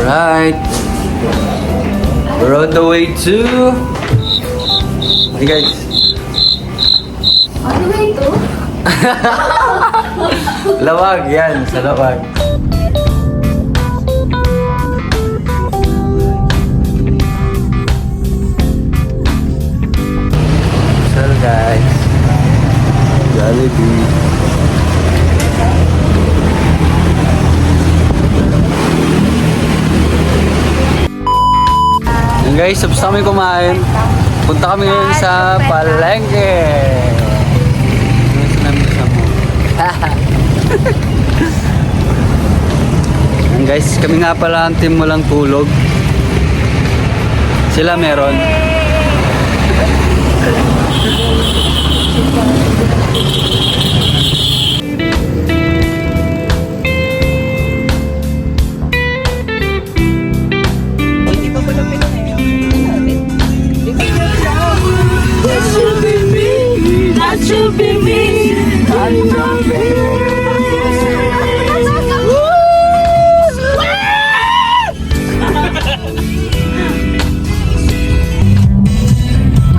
Alright. We're on the way to... Hey guys. On the way to? Lawag yan, sa lawag. So guys, Jollibee. Yan guys, tapos kami kumain. Punta kami ngayon sa palengke. Yan guys, kami nga pala ang team Walang Tulog. Sila meron. That should be me. That should be me.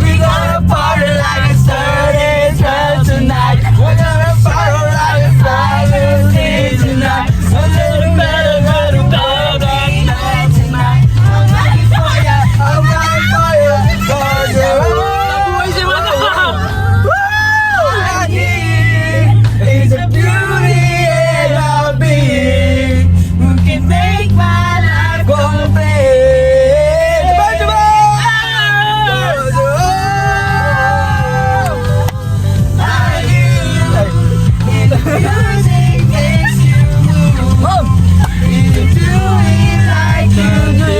We gonna party like it's 30's right tonight. We're gonna party like it's 30's tonight. A little better tonight. I'm ready for ya. I'm ready for ya. For you. It's a beauty and a being who can make my life complete. Music makes you move. You do it like you do.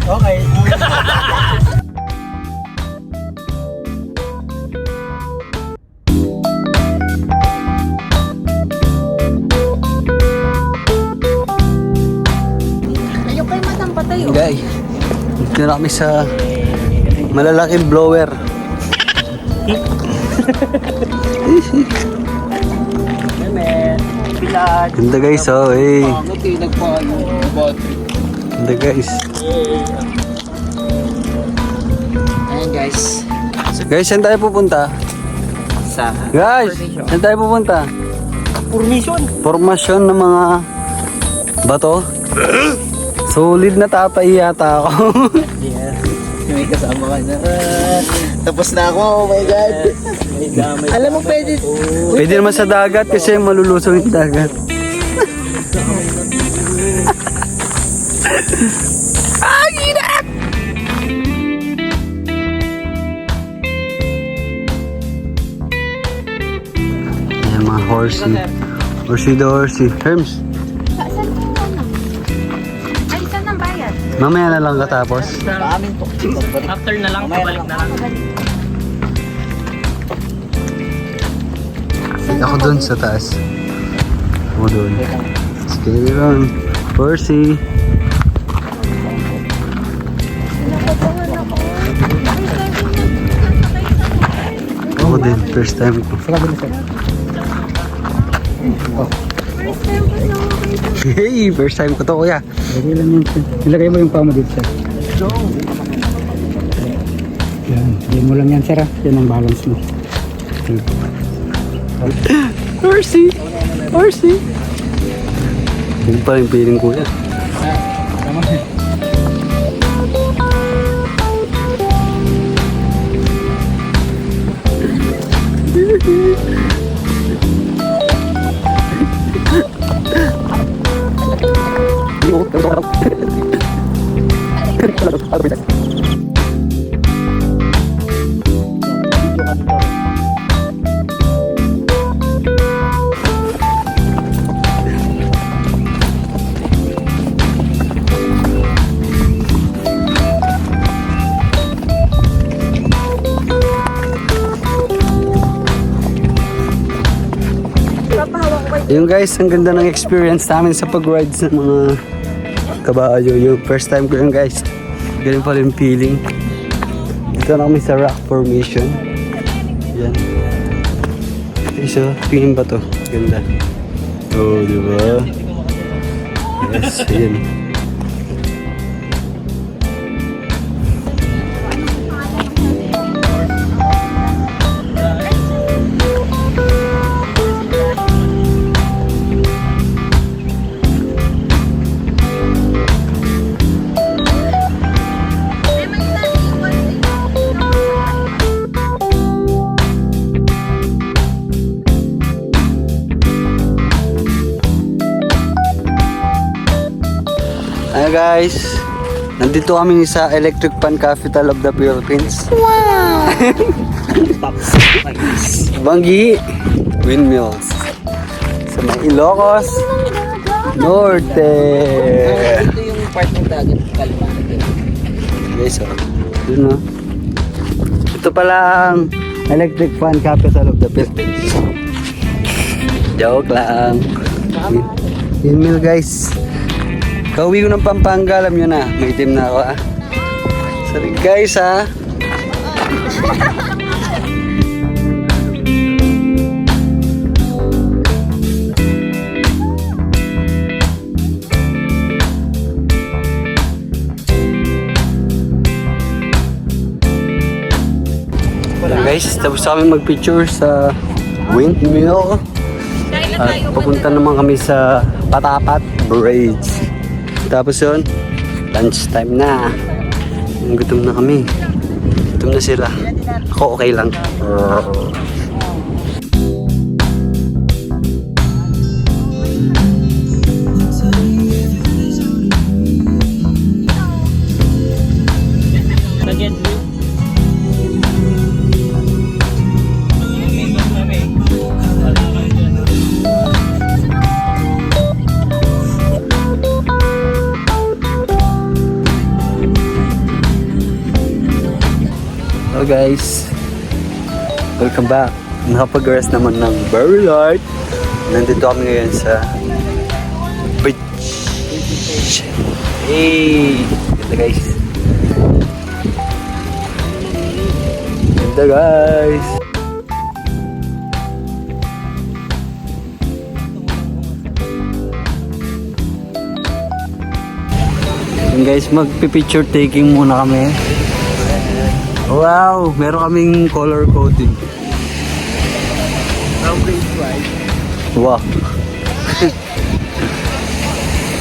Okay. Ayok kayo matang patayo. Guys, dito na kami sa malalaking blower. Ganda guys, oh eh. Ganda guys. Ayan guys. Guys, saan tayo pupunta? Sa Guys, saan tayo pupunta? formation. Formasyon ng mga bato. Solid na tatay yata ako. Yeah. May kasama ka na. Tapos na ako. Oh my God. Alam mo pwede. Pwede naman sa dagat kasi malulusong yung dagat. Ayan mga horsey. Horsey the horsey. Herms, Saan mo ano? Ay, saan ang bayad? mamaya na lang katapos. Amin to. After na lang, pabalik na lang. Ako dun sa taas. Ako dun. Sige lang. Horsey. Nakabahan ako. Ako din. First time ko. First time ko na ako. Hey, first time ko to kuya. Lagay lang yun. Ilagay mo yung paa mo dito, sir. Yan. Hindi mo lang yan, sir. Yan ang balance mo. Horsey. Horsey. Yun pa yung feeling kuya. Tama. Yung guys, ang ganda ng experience namin sa pag-ride sa mga kabayo. Yung first time ko yun guys. Ganun pala yung feeling. Dito na kami sa rock formation. Yan. So, tingin ba to? Ganda. Oh, di ba? Yes, ayan. Hi guys, nandito kami sa Electric Pan Capital of the Philippines. Wow! Banggi Windmills sa may Ilocos Norte. Ito yung part ng dagat. Guys, yun o. Ito pala ang Electric Pan Capital of the Philippines. Joke lang. Windmill guys. Kauwi ko ng Pampanga, alam nyo na. May itim na ako ah. Sorry guys ah. Guys, tapos kami mag-picture sa windmill. At papunta naman kami sa Patapat Bridge. Tapos yun, lunch time na. Gutom na kami. Gutom na sila. Ako okay lang. Nag-get view. Hello guys, welcome back. Nakapag-rest naman ng very light. Nandito kami ngayon sa beach. Hey, ganda guys. Ganda guys. And guys, magpi-picture taking muna kami. Wow, meron kaming color coding. Wow.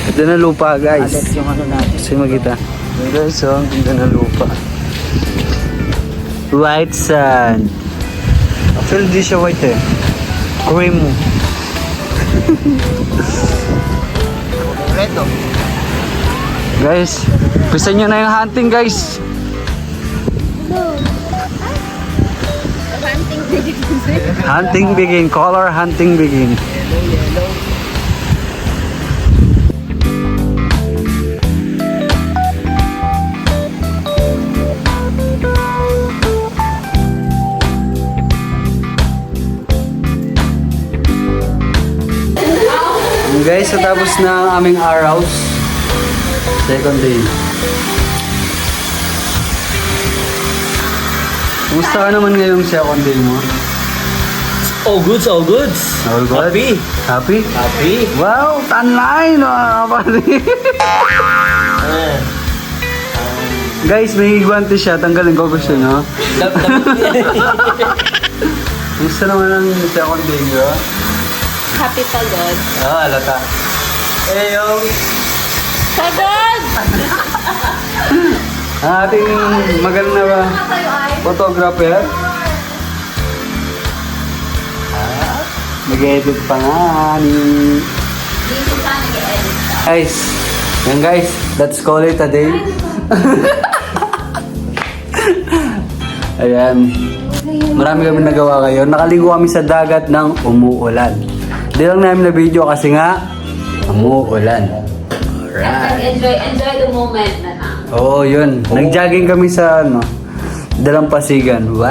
Ganda na lupa guys. Yung ano natin. Kasi makita. Guys, oh, ganda na lupa. White sand. Actually, di siya white eh. Cream. Reto. Guys, pisa nyo na yung hunting guys. Hunting begin, color hunting begin. Guys, natapos na ang aming araws. Second day. Kumusta ka naman ngayong second day mo? All goods, all goods. All good? Happy. Happy? Happy. Wow, tanlay no, Guys, may guwantes siya. Tanggalin ko, gusto nyo. Kumusta naman ang second day nyo? Happy pagod. Ah, alata. Eh, yung Pagod! ang ating maganda ba photographer. Nag-edit pa nga ni... Guys, yan guys, let's call it a day. Ayan. Marami kami nagawa ngayon. Nakaligo kami sa dagat ng umuulan. Hindi lang namin na video kasi nga umuulan. Alright. Enjoy the moment na na. Oo, yun. Nag-jogging kami sa Dalampasigan. Wow.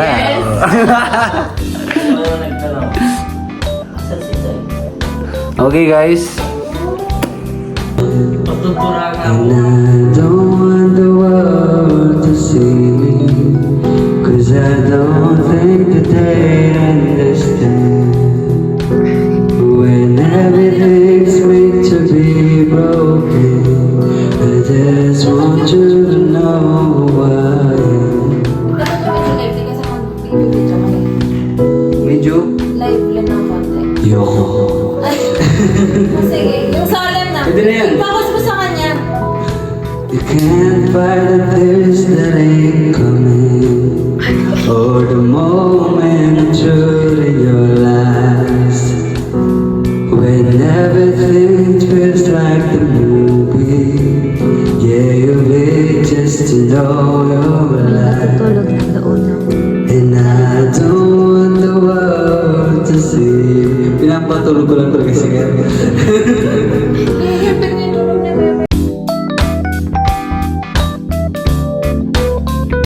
Okay guys. Pagtuturahan And I don't want the world to see me I don't think that they understand when everything's made to be broken. I just want you to know why. Medyo Live lang ng konti. yoko. Sige, yung solemn na. Pwede na yan. I-focus mo sa kanya. You can't fight the fears that ain't coming, or the moment truly your last. When everything feels like the movie, yeah, you wait just to know you're alive. Tulog na doon. And I don't want the world to see. Pinapatulog ko lang talaga sigaw.